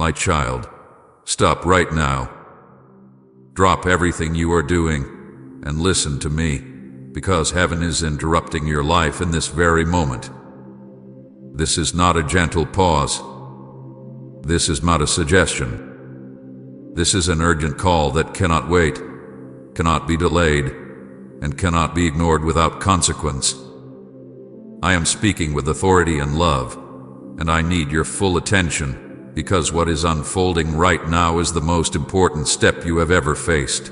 My child, stop right now. Drop everything you are doing and listen to me, because heaven is interrupting your life in this very moment. This is not a gentle pause. This is not a suggestion. This is an urgent call that cannot wait, cannot be delayed, and cannot be ignored without consequence. I am speaking with authority and love, and I need your full attention, because what is unfolding right now is the most important step you have ever faced.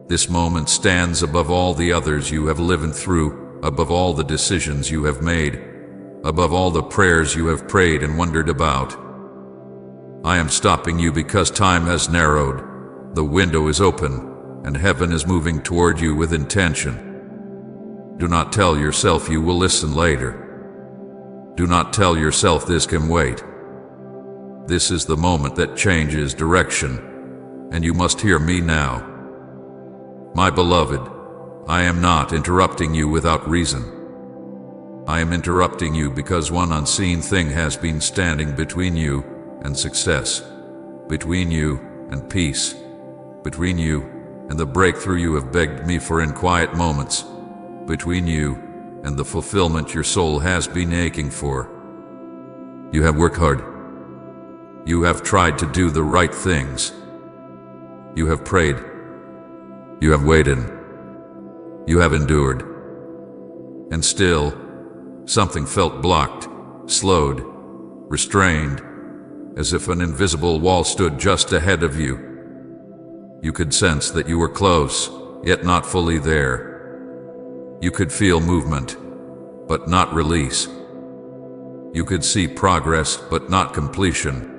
This moment stands above all the others you have lived through, above all the decisions you have made, above all the prayers you have prayed and wondered about. I am stopping you because time has narrowed, the window is open, and heaven is moving toward you with intention. Do not tell yourself you will listen later. Do not tell yourself this can wait. This is the moment that changes direction, and you must hear me now. My beloved, I am not interrupting you without reason. I am interrupting you because one unseen thing has been standing between you and success, between you and peace, between you and the breakthrough you have begged me for in quiet moments, between you and the fulfillment your soul has been aching for. You have worked hard. You have tried to do the right things. You have prayed. You have waited. You have endured. And still, something felt blocked, slowed, restrained, as if an invisible wall stood just ahead of you. You could sense that you were close, yet not fully there. You could feel movement, but not release. You could see progress, but not completion.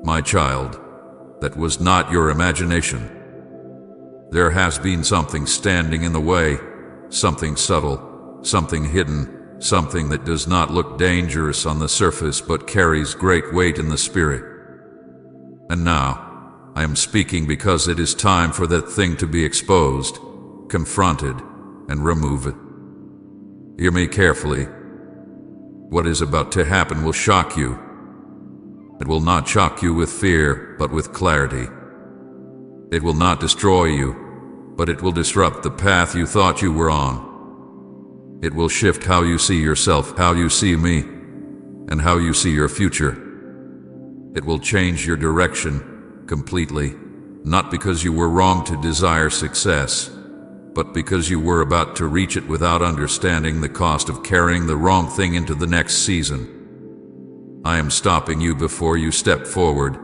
My child, that was not your imagination. There has been something standing in the way, something subtle, something hidden, something that does not look dangerous on the surface but carries great weight in the spirit. And now, I am speaking because it is time for that thing to be exposed, confronted, and removed. Hear me carefully. What is about to happen will shock you. It will not shock you with fear, but with clarity. It will not destroy you, but it will disrupt the path you thought you were on. It will shift how you see yourself, how you see me, and how you see your future. It will change your direction completely, not because you were wrong to desire success, but because you were about to reach it without understanding the cost of carrying the wrong thing into the next season. I am stopping you before you step forward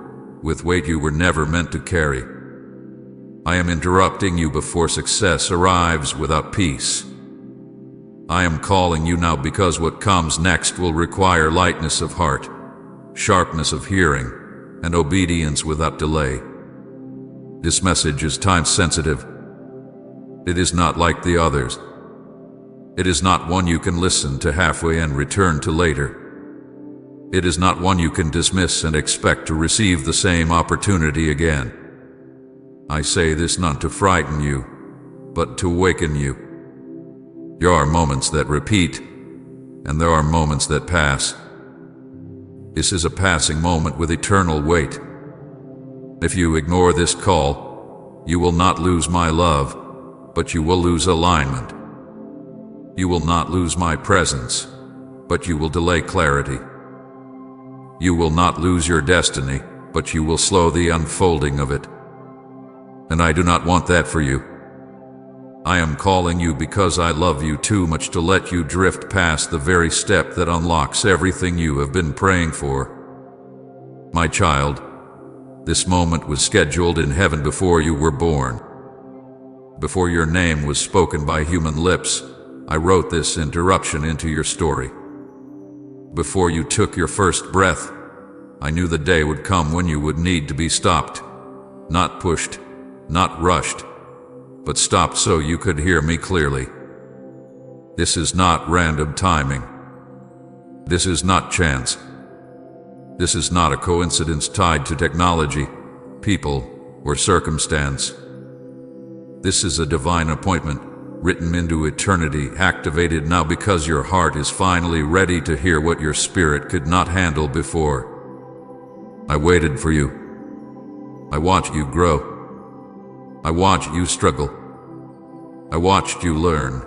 with weight you were never meant to carry. I am interrupting you before success arrives without peace. I am calling you now because what comes next will require lightness of heart, sharpness of hearing, and obedience without delay. This message is time-sensitive. It is not like the others. It is not one you can listen to halfway and return to later. It is not one you can dismiss and expect to receive the same opportunity again. I say this not to frighten you, but to awaken you. There are moments that repeat, and there are moments that pass. This is a passing moment with eternal weight. If you ignore this call, you will not lose my love, but you will lose alignment. You will not lose my presence, but you will delay clarity. You will not lose your destiny, but you will slow the unfolding of it. And I do not want that for you. I am calling you because I love you too much to let you drift past the very step that unlocks everything you have been praying for. My child, this moment was scheduled in heaven before you were born. Before your name was spoken by human lips, I wrote this interruption into your story. Before you took your first breath, I knew the day would come when you would need to be stopped, not pushed, not rushed, but stopped so you could hear me clearly. This is not random timing. This is not chance. This is not a coincidence tied to technology, people, or circumstance. This is a divine appointment, written into eternity, activated now because your heart is finally ready to hear what your spirit could not handle before. I waited for you. I watched you grow. I watched you struggle. I watched you learn.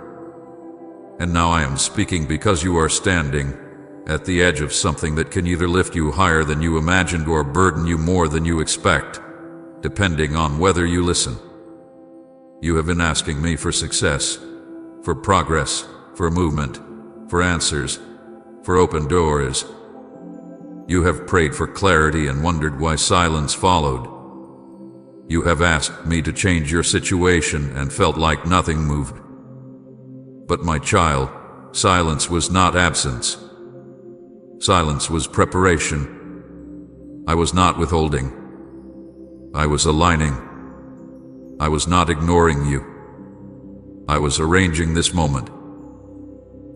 And now I am speaking because you are standing at the edge of something that can either lift you higher than you imagined or burden you more than you expect, depending on whether you listen. You have been asking me for success, for progress, for movement, for answers, for open doors. You have prayed for clarity and wondered why silence followed. You have asked me to change your situation and felt like nothing moved. But my child, silence was not absence. Silence was preparation. I was not withholding. I was aligning. I was not ignoring you. I was arranging this moment.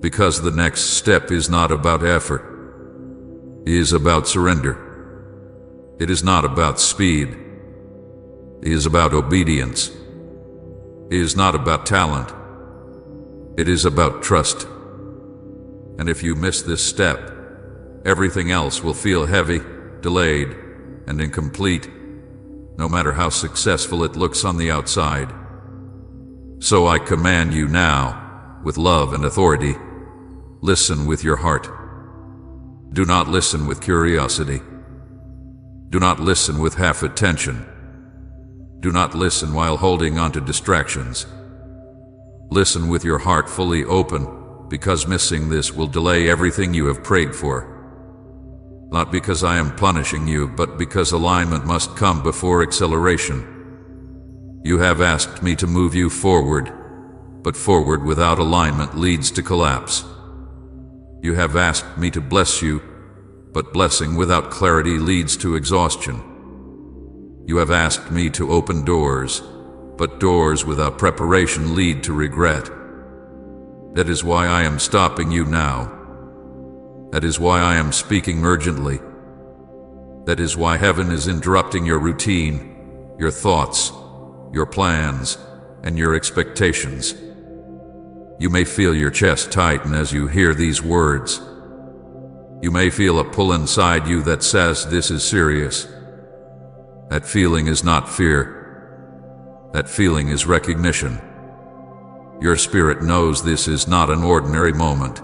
Because the next step is not about effort. It is about surrender. It is not about speed. It is about obedience. It is not about talent. It is about trust. And if you miss this step, everything else will feel heavy, delayed, and incomplete, no matter how successful it looks on the outside. So I command you now, with love and authority, listen with your heart. Do not listen with curiosity. Do not listen with half attention. Do not listen while holding on to distractions. Listen with your heart fully open, because missing this will delay everything you have prayed for. Not because I am punishing you, but because alignment must come before acceleration. You have asked me to move you forward, but forward without alignment leads to collapse. You have asked me to bless you, but blessing without clarity leads to exhaustion. You have asked me to open doors, but doors without preparation lead to regret. That is why I am stopping you now. That is why I am speaking urgently. That is why heaven is interrupting your routine, your thoughts, your plans, and your expectations. You may feel your chest tighten as you hear these words. You may feel a pull inside you that says this is serious. That feeling is not fear. That feeling is recognition. Your spirit knows this is not an ordinary moment.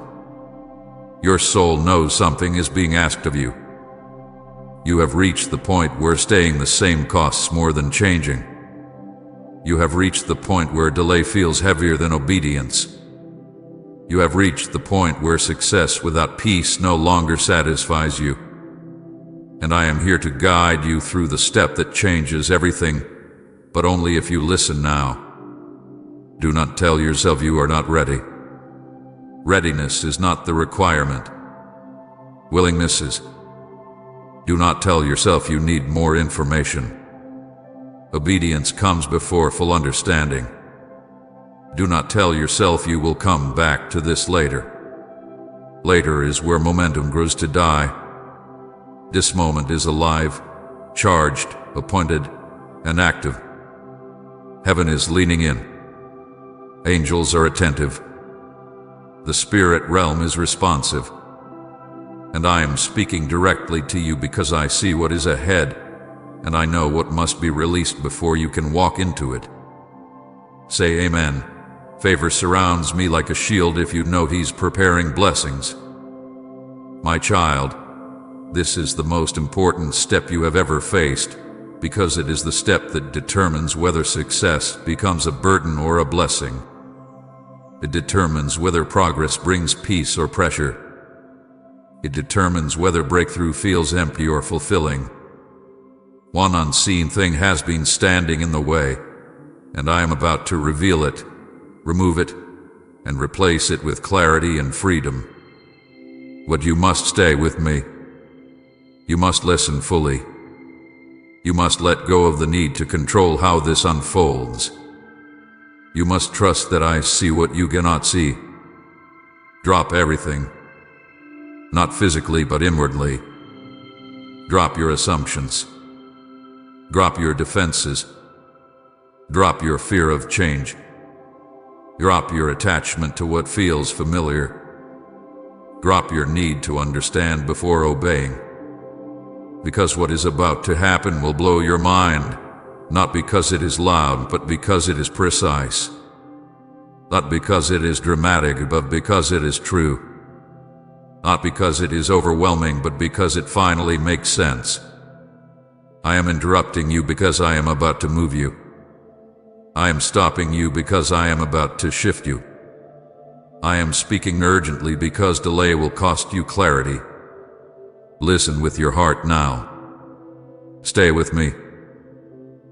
Your soul knows something is being asked of you. You have reached the point where staying the same costs more than changing. You have reached the point where delay feels heavier than obedience. You have reached the point where success without peace no longer satisfies you. And I am here to guide you through the step that changes everything, but only if you listen now. Do not tell yourself you are not ready. Readiness is not the requirement. Willingness is. Do not tell yourself you need more information. Obedience comes before full understanding. Do not tell yourself you will come back to this later. Later is where momentum grows to die. This moment is alive, charged, appointed, and active. Heaven is leaning in. Angels are attentive. The spirit realm is responsive. And I am speaking directly to you because I see what is ahead, and I know what must be released before you can walk into it. Say amen. Favor surrounds me like a shield if you know He's preparing blessings. My child, this is the most important step you have ever faced, because it is the step that determines whether success becomes a burden or a blessing. It determines whether progress brings peace or pressure. It determines whether breakthrough feels empty or fulfilling. One unseen thing has been standing in the way, and I am about to reveal it, remove it, and replace it with clarity and freedom. But you must stay with me. You must listen fully. You must let go of the need to control how this unfolds. You must trust that I see what you cannot see. Drop everything. Not physically, but inwardly. Drop your assumptions. Drop your defenses. Drop your fear of change. Drop your attachment to what feels familiar. Drop your need to understand before obeying. because what is about to happen will blow your mind, not because it is loud, but because it is precise. Not because it is dramatic, but because it is true. Not because it is overwhelming, but because it finally makes sense. I am interrupting you because I am about to move you. I am stopping you because I am about to shift you. I am speaking urgently because delay will cost you clarity. Listen with your heart now. Stay with me.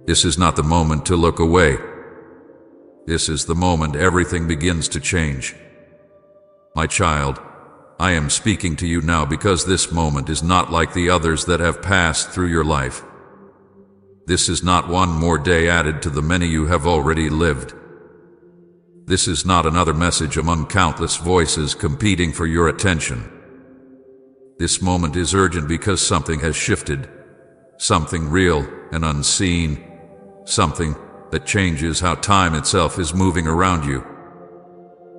This is not the moment to look away. This is the moment everything begins to change. My child, I am speaking to you now because this moment is not like the others that have passed through your life. This is not one more day added to the many you have already lived. This is not another message among countless voices competing for your attention. This moment is urgent because something has shifted, something real and unseen, something that changes how time itself is moving around you.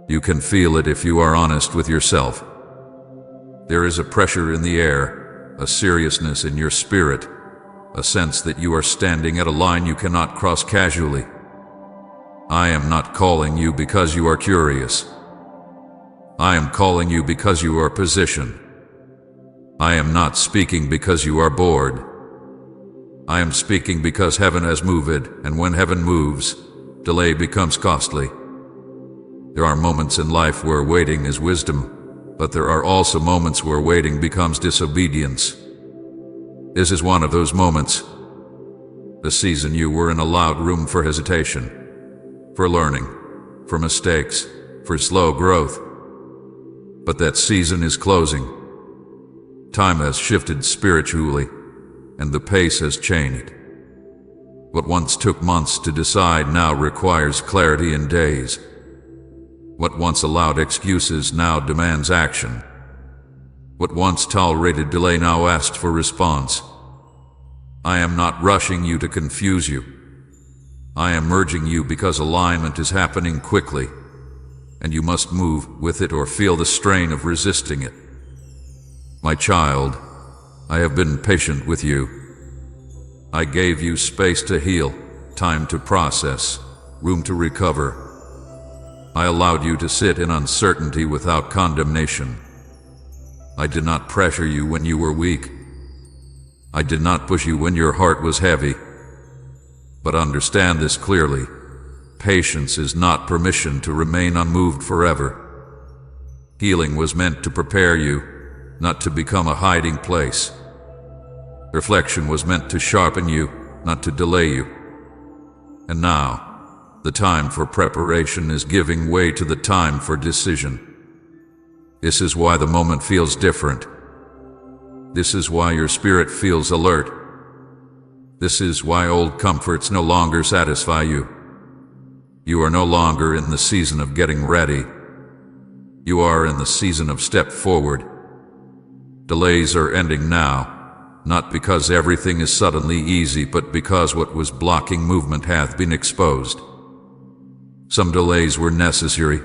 You can feel it if you are honest with yourself. There is a pressure in the air, a seriousness in your spirit, a sense that you are standing at a line you cannot cross casually. I am not calling you because you are curious. I am calling you because you are positioned. I am not speaking because you are bored. I am speaking because heaven has moved, and when heaven moves, delay becomes costly. There are moments in life where waiting is wisdom, but there are also moments where waiting becomes disobedience. This is one of those moments. The season you were in allowed room for hesitation, for learning, for mistakes, for slow growth. But that season is closing. Time has shifted spiritually, and the pace has changed. What once took months to decide now requires clarity in days. What once allowed excuses now demands action. What once tolerated delay now asks for response. I am not rushing you to confuse you. I am merging you because alignment is happening quickly, and you must move with it or feel the strain of resisting it. My child, I have been patient with you. I gave you space to heal, time to process, room to recover. I allowed you to sit in uncertainty without condemnation. I did not pressure you when you were weak. I did not push you when your heart was heavy. But understand this clearly. Patience is not permission to remain unmoved forever. Healing was meant to prepare you, not to become a hiding place. Reflection was meant to sharpen you, not to delay you. And now, the time for preparation is giving way to the time for decision. This is why the moment feels different. This is why your spirit feels alert. This is why old comforts no longer satisfy you. You are no longer in the season of getting ready. You are in the season of step forward. Delays are ending now, not because everything is suddenly easy, but because what was blocking movement hath been exposed. Some delays were necessary.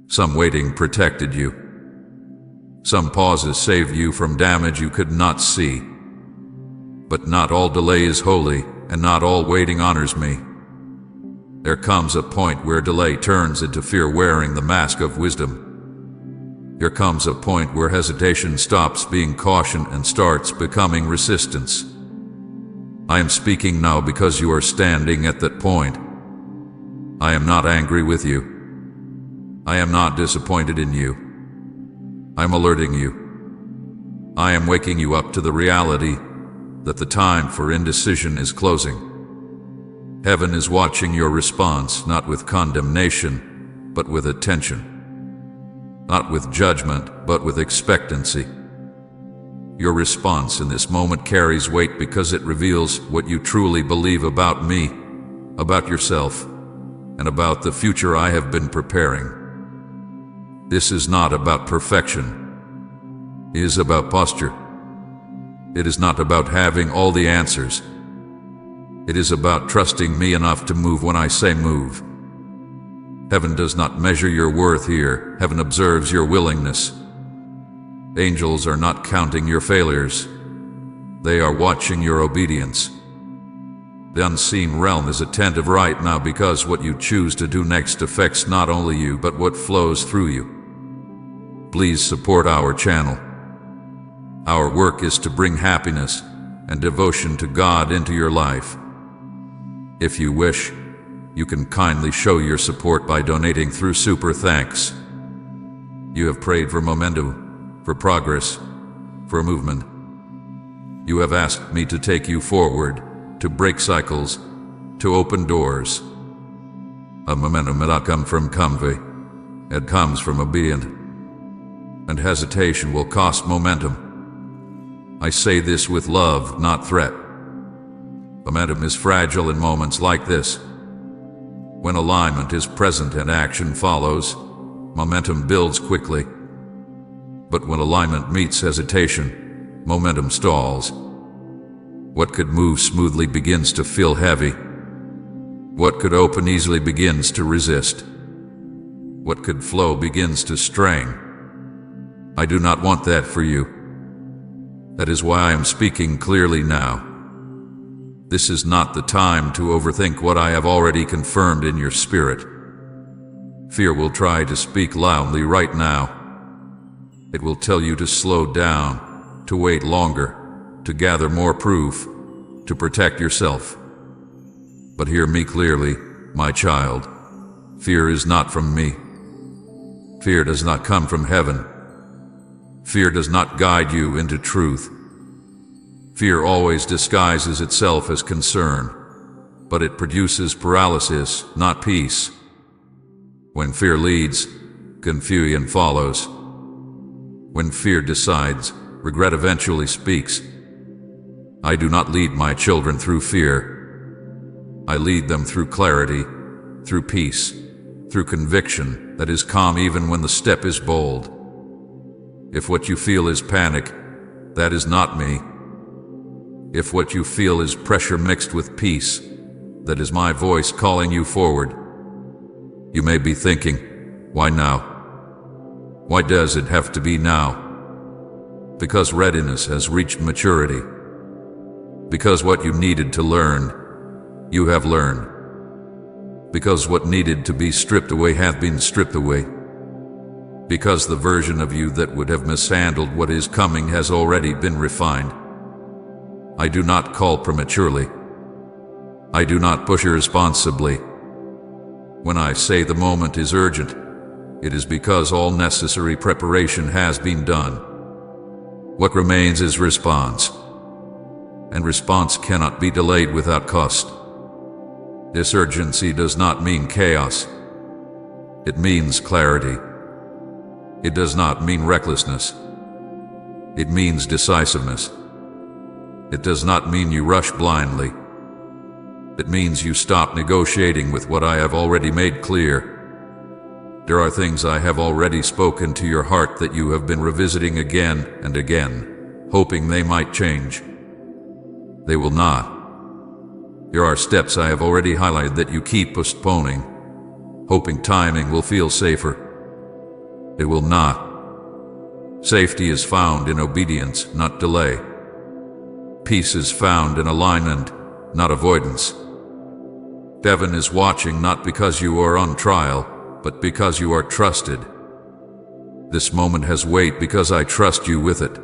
Some waiting protected you. Some pauses saved you from damage you could not see. But not all delay is holy, and not all waiting honors me. There comes a point where delay turns into fear wearing the mask of wisdom. There comes a point where hesitation stops being caution and starts becoming resistance. I am speaking now because you are standing at that point. I am not angry with you. I am not disappointed in you. I am alerting you. I am waking you up to the reality that the time for indecision is closing. Heaven is watching your response, not with condemnation, but with attention. Not with judgment, but with expectancy. Your response in this moment carries weight because it reveals what you truly believe about me, about yourself, and about the future I have been preparing. This is not about perfection. It is about posture. It is not about having all the answers. It is about trusting me enough to move when I say move. Heaven does not measure your worth here. Heaven observes your willingness. Angels are not counting your failures. They are watching your obedience. The unseen realm is attentive right now because what you choose to do next affects not only you but what flows through you. Please support our channel. Our work is to bring happiness and devotion to God into your life. If you wish, you can kindly show your support by donating through Super Thanks. You have prayed for momentum, for progress, for movement. You have asked me to take you forward, to break cycles, to open doors. A momentum that come from convey. It comes from obedience. And hesitation will cost momentum. I say this with love, not threat. Momentum is fragile in moments like this. When alignment is present and action follows, momentum builds quickly. But when alignment meets hesitation, momentum stalls. What could move smoothly begins to feel heavy. What could open easily begins to resist. What could flow begins to strain. I do not want that for you. That is why I am speaking clearly now. This is not the time to overthink what I have already confirmed in your spirit. Fear will try to speak loudly right now. It will tell you to slow down, to wait longer, to gather more proof, to protect yourself. But hear me clearly, my child. Fear is not from me. Fear does not come from heaven. Fear does not guide you into truth. Fear always disguises itself as concern, but it produces paralysis, not peace. When fear leads, confusion follows. When fear decides, regret eventually speaks. I do not lead my children through fear. I lead them through clarity, through peace, through conviction that is calm even when the step is bold. If what you feel is panic, that is not me. If what you feel is pressure mixed with peace, that is my voice calling you forward. You may be thinking, why now? Why does it have to be now? Because readiness has reached maturity. Because what you needed to learn, you have learned. Because what needed to be stripped away hath been stripped away. Because the version of you that would have mishandled what is coming has already been refined. I do not call prematurely. I do not push irresponsibly. When I say the moment is urgent, it is because all necessary preparation has been done. What remains is response. And response cannot be delayed without cost. This urgency does not mean chaos. It means clarity. It does not mean recklessness. It means decisiveness. It does not mean you rush blindly. It means you stop negotiating with what I have already made clear. There are things I have already spoken to your heart that you have been revisiting again and again, hoping they might change. They will not. There are steps I have already highlighted that you keep postponing, hoping timing will feel safer. It will not. Safety is found in obedience, not delay. Peace is found in alignment, not avoidance. Heaven is watching not because you are on trial, but because you are trusted. This moment has weight because I trust you with it.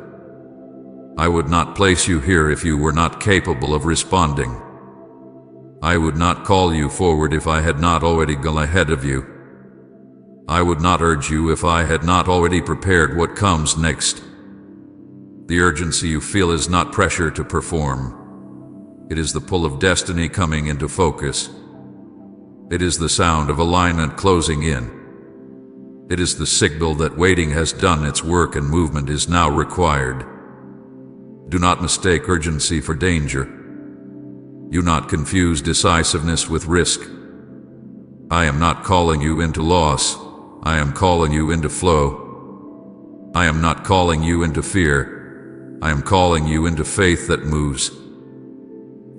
I would not place you here if you were not capable of responding. I would not call you forward if I had not already gone ahead of you. I would not urge you if I had not already prepared what comes next. The urgency you feel is not pressure to perform. It is the pull of destiny coming into focus. It is the sound of alignment closing in. It is the signal that waiting has done its work and movement is now required. Do not mistake urgency for danger. Do not confuse decisiveness with risk. I am not calling you into loss. I am calling you into flow. I am not calling you into fear. I am calling you into faith that moves.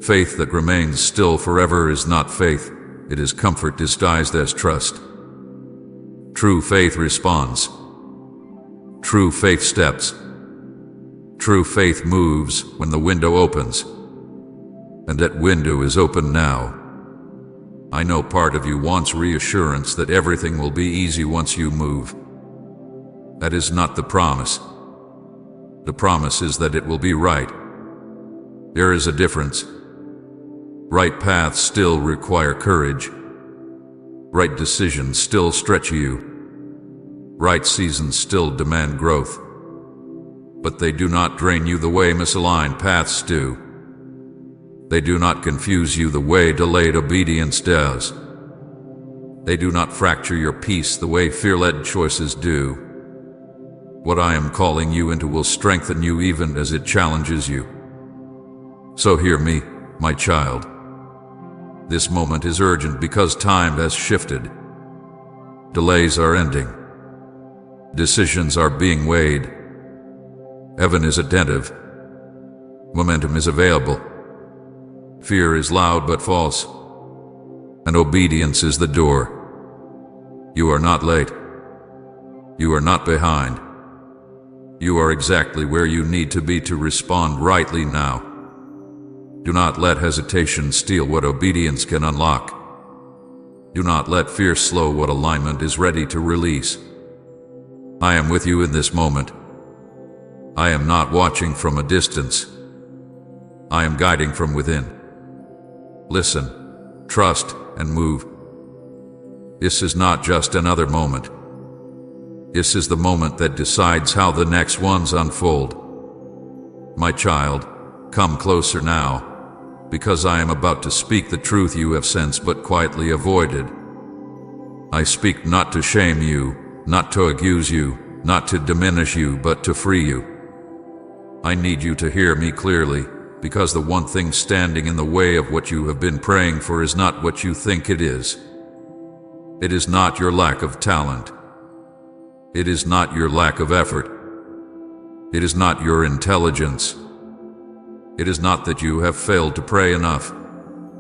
Faith that remains still forever is not faith. It is comfort disguised as trust. True faith responds. True faith steps. True faith moves when the window opens, and that window is open now. I know part of you wants reassurance that everything will be easy once you move. That is not the promise. The promise is that it will be right. There is a difference. Right paths still require courage. Right decisions still stretch you. Right seasons still demand growth. But they do not drain you the way misaligned paths do. They do not confuse you the way delayed obedience does. They do not fracture your peace the way fear-led choices do. What I am calling you into will strengthen you even as it challenges you. So hear me, my child. This moment is urgent because time has shifted. Delays are ending. Decisions are being weighed. Heaven is attentive. Momentum is available. Fear is loud but false, and obedience is the door. You are not late. You are not behind. You are exactly where you need to be to respond rightly now. Do not let hesitation steal what obedience can unlock. Do not let fear slow what alignment is ready to release. I am with you in this moment. I am not watching from a distance. I am guiding from within. Listen, trust, and move. This is not just another moment. This is the moment that decides how the next ones unfold. My child, come closer now, because I am about to speak the truth you have sensed but quietly avoided. I speak not to shame you, not to accuse you, not to diminish you, but to free you. I need you to hear me clearly, because the one thing standing in the way of what you have been praying for is not what you think it is. It is not your lack of talent. It is not your lack of effort. It is not your intelligence. It is not that you have failed to pray enough,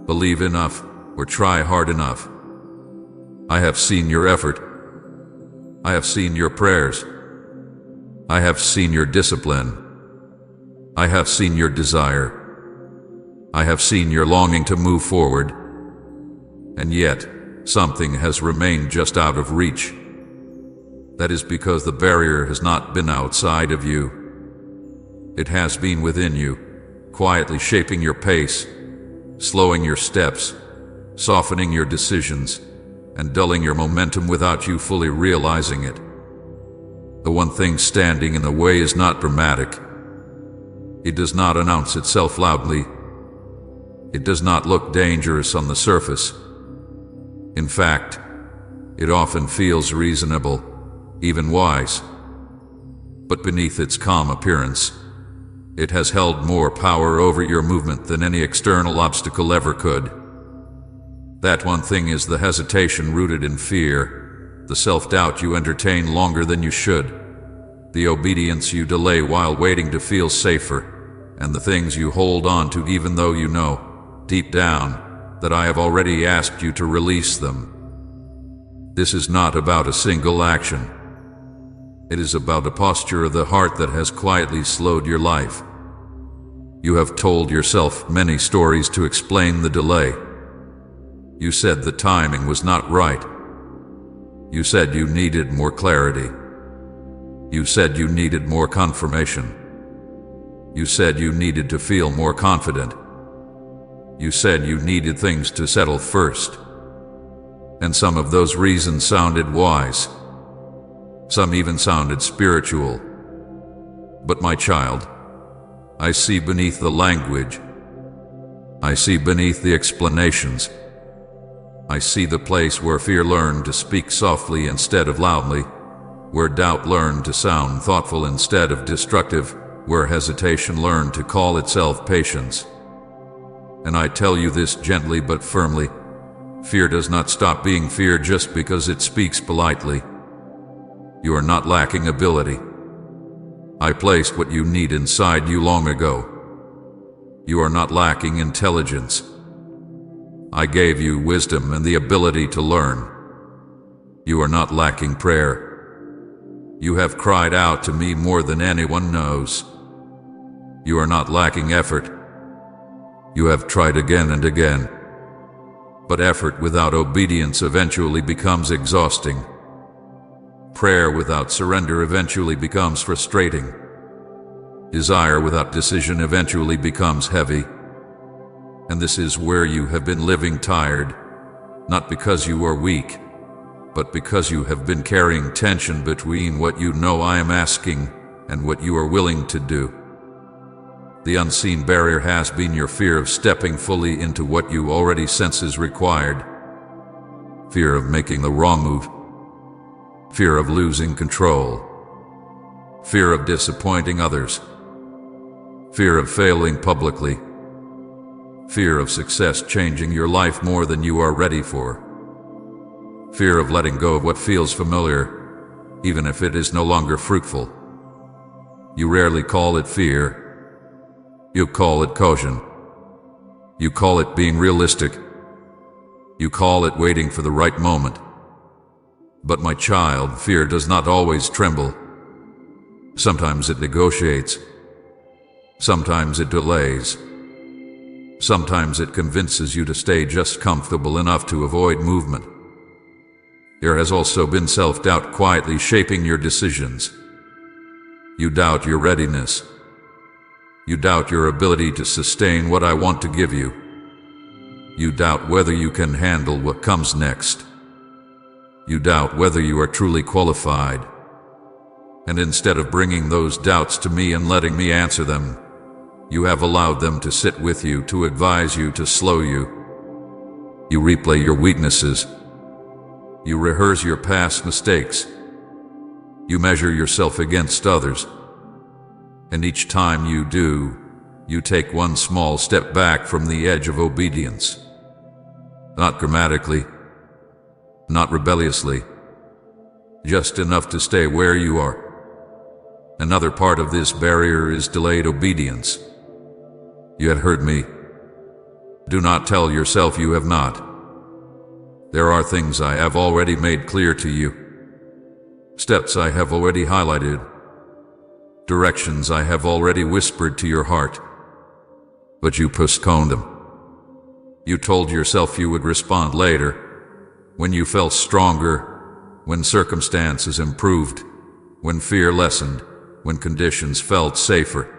believe enough, or try hard enough. I have seen your effort. I have seen your prayers. I have seen your discipline. I have seen your desire. I have seen your longing to move forward. And yet, something has remained just out of reach. That is because the barrier has not been outside of you. It has been within you, quietly shaping your pace, slowing your steps, softening your decisions, and dulling your momentum without you fully realizing it. The one thing standing in the way is not dramatic. It does not announce itself loudly. It does not look dangerous on the surface. In fact, it often feels reasonable, even wise. But beneath its calm appearance, it has held more power over your movement than any external obstacle ever could. That one thing is the hesitation rooted in fear, the self-doubt you entertain longer than you should, the obedience you delay while waiting to feel safer, and the things you hold on to even though you know, deep down, that I have already asked you to release them. This is not about a single action. It is about a posture of the heart that has quietly slowed your life. You have told yourself many stories to explain the delay. You said the timing was not right. You said you needed more clarity. You said you needed more confirmation. You said you needed to feel more confident. You said you needed things to settle first. And some of those reasons sounded wise. Some even sounded spiritual. But my child, I see beneath the language. I see beneath the explanations. I see the place where fear learned to speak softly instead of loudly, where doubt learned to sound thoughtful instead of destructive, where hesitation learned to call itself patience. And I tell you this gently but firmly, fear does not stop being fear just because it speaks politely. You are not lacking ability. I placed what you need inside you long ago. You are not lacking intelligence. I gave you wisdom and the ability to learn. You are not lacking prayer. You have cried out to me more than anyone knows. You are not lacking effort. You have tried again and again. But effort without obedience eventually becomes exhausting. Prayer without surrender eventually becomes frustrating. Desire without decision eventually becomes heavy. And this is where you have been living tired, not because you are weak, but because you have been carrying tension between what you know I am asking and what you are willing to do. The unseen barrier has been your fear of stepping fully into what you already sense is required. Fear of making the wrong move. Fear of losing control. Fear of disappointing others. Fear of failing publicly. Fear of success changing your life more than you are ready for. Fear of letting go of what feels familiar, even if it is no longer fruitful. You rarely call it fear. You call it caution. You call it being realistic. You call it waiting for the right moment. But my child, fear does not always tremble. Sometimes it negotiates. Sometimes it delays. Sometimes it convinces you to stay just comfortable enough to avoid movement. There has also been self-doubt quietly shaping your decisions. You doubt your readiness. You doubt your ability to sustain what I want to give you. You doubt whether you can handle what comes next. You doubt whether you are truly qualified. And instead of bringing those doubts to me and letting me answer them, you have allowed them to sit with you, to advise you, to slow you. You replay your weaknesses. You rehearse your past mistakes. You measure yourself against others. And each time you do, you take one small step back from the edge of obedience. Not dramatically, not rebelliously, just enough to stay where you are. Another part of this barrier is delayed obedience. You had heard me. Do not tell yourself you have not. There are things I have already made clear to you. Steps I have already highlighted. Directions I have already whispered to your heart. But you postponed them. You told yourself you would respond later, when you felt stronger, when circumstances improved, when fear lessened, when conditions felt safer.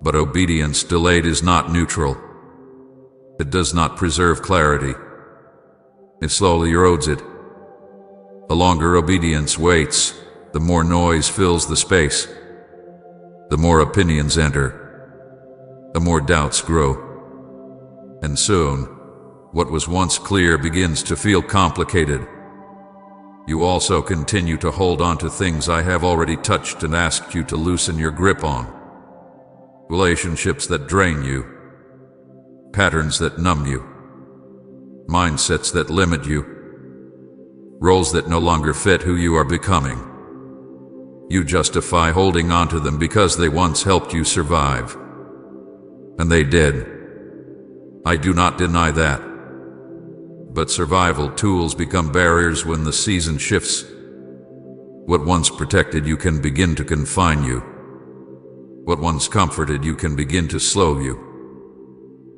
But obedience delayed is not neutral. It does not preserve clarity. It slowly erodes it. The longer obedience waits, the more noise fills the space. The more opinions enter. The more doubts grow. And soon, what was once clear begins to feel complicated. You also continue to hold on to things I have already touched and asked you to loosen your grip on. Relationships that drain you. Patterns that numb you. Mindsets that limit you. Roles that no longer fit who you are becoming. You justify holding on to them because they once helped you survive. And they did. I do not deny that. But survival tools become barriers when the season shifts. What once protected you can begin to confine you. What once comforted you can begin to slow you.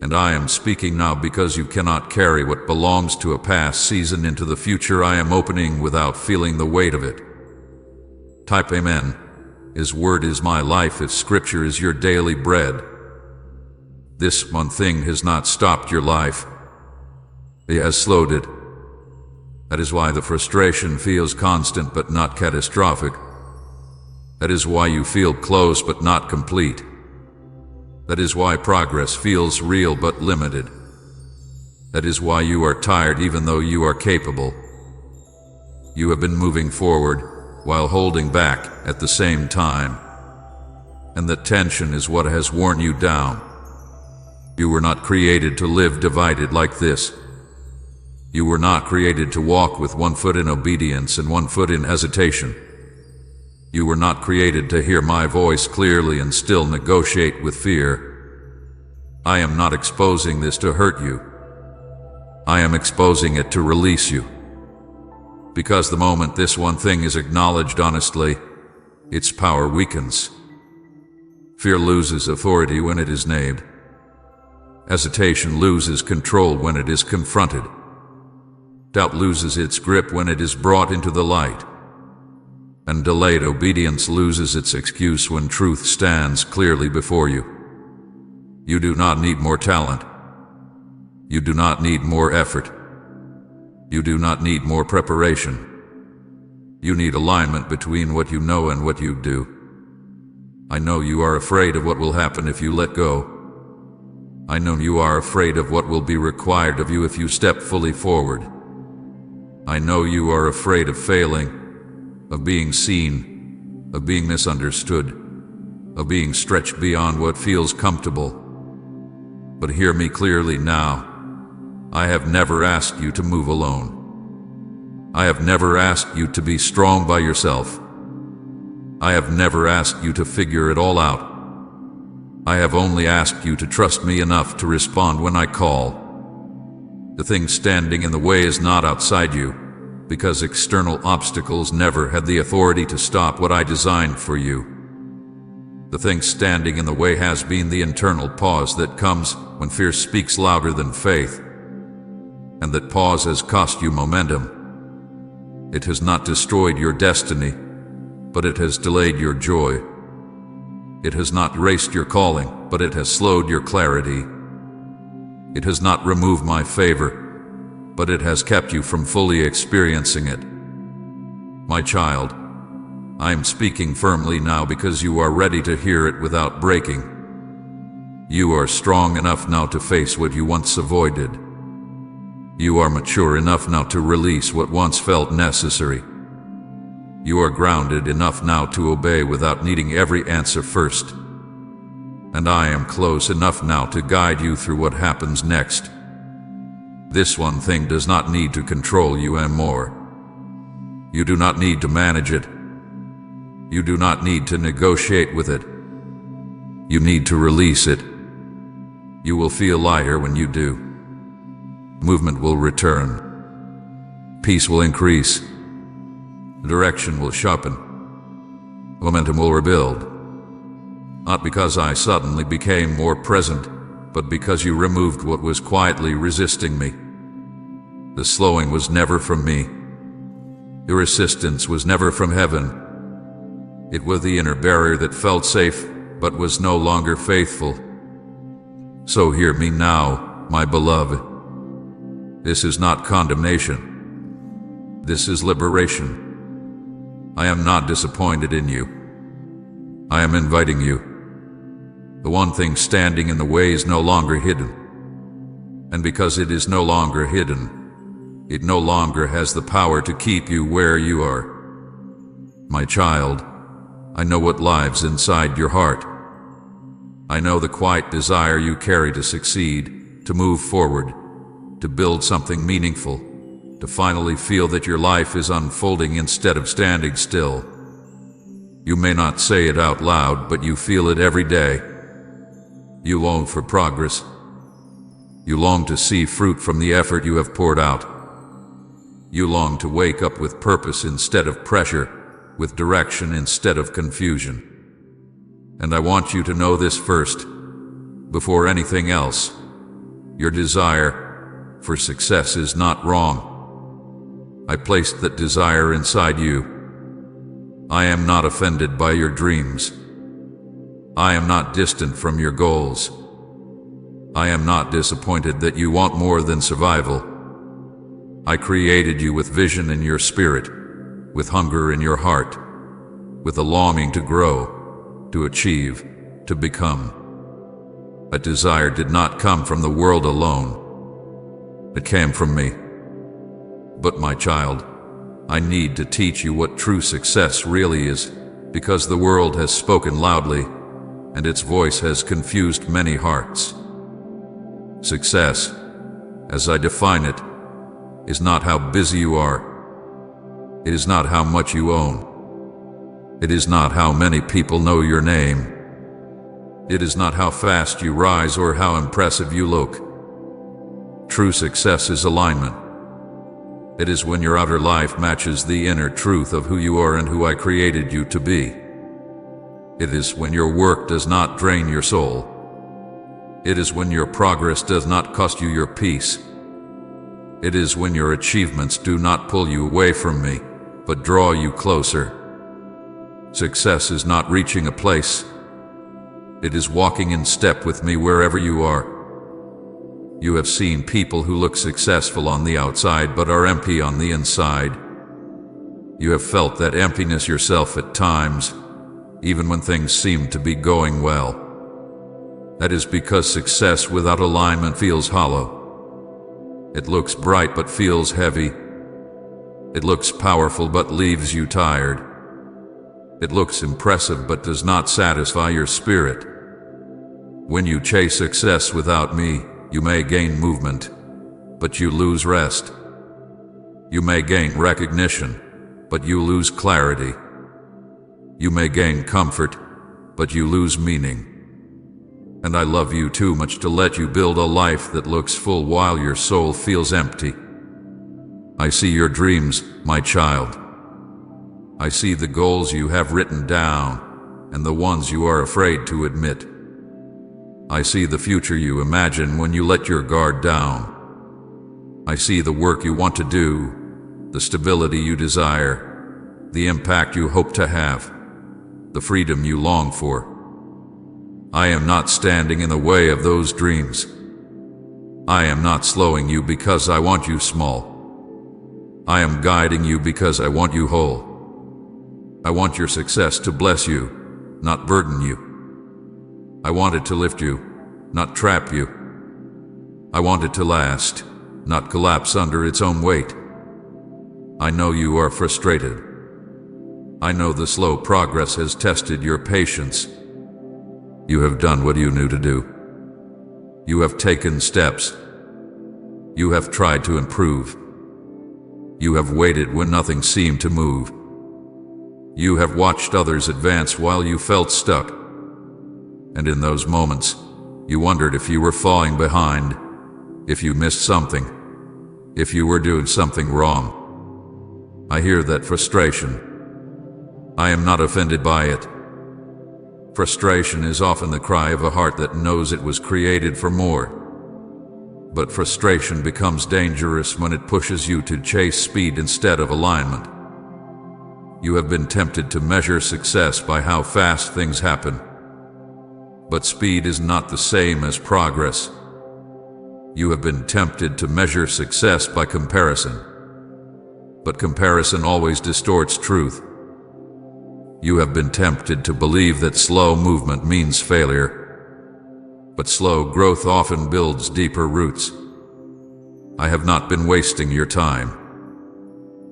And I am speaking now because you cannot carry what belongs to a past season into the future I am opening without feeling the weight of it. Type Amen. His word is my life, His scripture is your daily bread. This one thing has not stopped your life. It has slowed it. That is why the frustration feels constant but not catastrophic. That is why you feel close but not complete. That is why progress feels real but limited. That is why you are tired even though you are capable. You have been moving forward while holding back at the same time. And the tension is what has worn you down. You were not created to live divided like this. You were not created to walk with one foot in obedience and one foot in hesitation. You were not created to hear my voice clearly and still negotiate with fear. I am not exposing this to hurt you. I am exposing it to release you. Because the moment this one thing is acknowledged honestly, its power weakens. Fear loses authority when it is named. Hesitation loses control when it is confronted. Doubt loses its grip when it is brought into the light. And delayed obedience loses its excuse when truth stands clearly before you. You do not need more talent. You do not need more effort. You do not need more preparation. You need alignment between what you know and what you do. I know you are afraid of what will happen if you let go. I know you are afraid of what will be required of you if you step fully forward. I know you are afraid of failing, of being seen, of being misunderstood, of being stretched beyond what feels comfortable. But hear me clearly now. I have never asked you to move alone. I have never asked you to be strong by yourself. I have never asked you to figure it all out. I have only asked you to trust me enough to respond when I call. The thing standing in the way is not outside you, because external obstacles never had the authority to stop what I designed for you. The thing standing in the way has been the internal pause that comes when fear speaks louder than faith. And that pause has cost you momentum. It has not destroyed your destiny, but it has delayed your joy. It has not erased your calling, but it has slowed your clarity. It has not removed my favor, but it has kept you from fully experiencing it. My child, I am speaking firmly now because you are ready to hear it without breaking. You are strong enough now to face what you once avoided. You are mature enough now to release what once felt necessary. You are grounded enough now to obey without needing every answer first. And I am close enough now to guide you through what happens next. This one thing does not need to control you anymore. You do not need to manage it. You do not need to negotiate with it. You need to release it. You will feel lighter when you do. Movement will return. Peace will increase. Direction will sharpen. Momentum will rebuild. Not because I suddenly became more present, but because you removed what was quietly resisting me. The slowing was never from me. Your resistance was never from heaven. It was the inner barrier that felt safe, but was no longer faithful. So hear me now, my beloved. This is not condemnation. This is liberation. I am not disappointed in you. I am inviting you. The one thing standing in the way is no longer hidden. And because it is no longer hidden, it no longer has the power to keep you where you are. My child, I know what lives inside your heart. I know the quiet desire you carry to succeed, to move forward, to build something meaningful, to finally feel that your life is unfolding instead of standing still. You may not say it out loud, but you feel it every day. You long for progress. You long to see fruit from the effort you have poured out. You long to wake up with purpose instead of pressure, with direction instead of confusion. And I want you to know this first, before anything else. Your desire for success is not wrong. I placed that desire inside you. I am not offended by your dreams. I am not distant from your goals. I am not disappointed that you want more than survival. I created you with vision in your spirit, with hunger in your heart, with a longing to grow, to achieve, to become. That desire did not come from the world alone. It came from me. But my child, I need to teach you what true success really is, because the world has spoken loudly, and its voice has confused many hearts. Success, as I define it, is not how busy you are. It is not how much you own. It is not how many people know your name. It is not how fast you rise or how impressive you look. True success is alignment. It is when your outer life matches the inner truth of who you are and who I created you to be. It is when your work does not drain your soul. It is when your progress does not cost you your peace. It is when your achievements do not pull you away from me, but draw you closer. Success is not reaching a place. It is walking in step with me wherever you are. You have seen people who look successful on the outside but are empty on the inside. You have felt that emptiness yourself at times, even when things seem to be going well. That is because success without alignment feels hollow. It looks bright but feels heavy. It looks powerful but leaves you tired. It looks impressive but does not satisfy your spirit. When you chase success without me, you may gain movement, but you lose rest. You may gain recognition, but you lose clarity. You may gain comfort, but you lose meaning. And I love you too much to let you build a life that looks full while your soul feels empty. I see your dreams, my child. I see the goals you have written down and the ones you are afraid to admit. I see the future you imagine when you let your guard down. I see the work you want to do, the stability you desire, the impact you hope to have, the freedom you long for. I am not standing in the way of those dreams. I am not slowing you because I want you small. I am guiding you because I want you whole. I want your success to bless you, not burden you. I want it to lift you, not trap you. I want it to last, not collapse under its own weight. I know you are frustrated. I know the slow progress has tested your patience. You have done what you knew to do. You have taken steps. You have tried to improve. You have waited when nothing seemed to move. You have watched others advance while you felt stuck. And in those moments, you wondered if you were falling behind, if you missed something, if you were doing something wrong. I hear that frustration. I am not offended by it. Frustration is often the cry of a heart that knows it was created for more. But frustration becomes dangerous when it pushes you to chase speed instead of alignment. You have been tempted to measure success by how fast things happen. But speed is not the same as progress. You have been tempted to measure success by comparison. But comparison always distorts truth. You have been tempted to believe that slow movement means failure. But slow growth often builds deeper roots. I have not been wasting your time.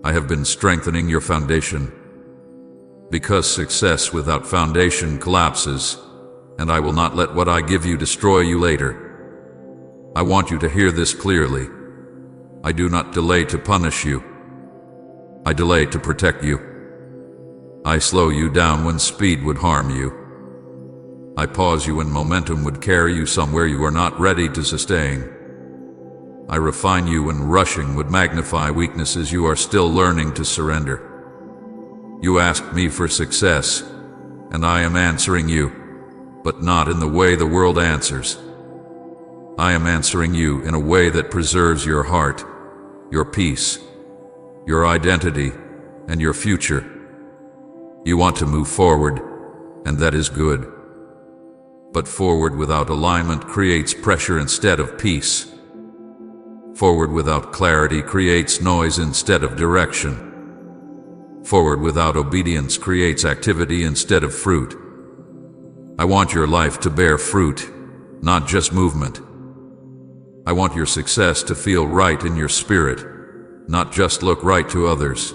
I have been strengthening your foundation. Because success without foundation collapses, and I will not let what I give you destroy you later. I want you to hear this clearly. I do not delay to punish you. I delay to protect you. I slow you down when speed would harm you. I pause you when momentum would carry you somewhere you are not ready to sustain. I refine you when rushing would magnify weaknesses you are still learning to surrender. You asked me for success, and I am answering you, but not in the way the world answers. I am answering you in a way that preserves your heart, your peace, your identity, and your future. You want to move forward, and that is good. But forward without alignment creates pressure instead of peace. Forward without clarity creates noise instead of direction. Forward without obedience creates activity instead of fruit. I want your life to bear fruit, not just movement. I want your success to feel right in your spirit, not just look right to others.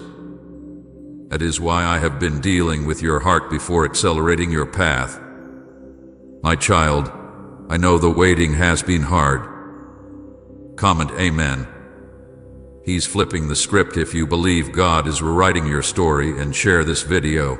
That is why I have been dealing with your heart before accelerating your path. My child, I know the waiting has been hard. Comment Amen. He's flipping the script if you believe God is rewriting your story, and share this video.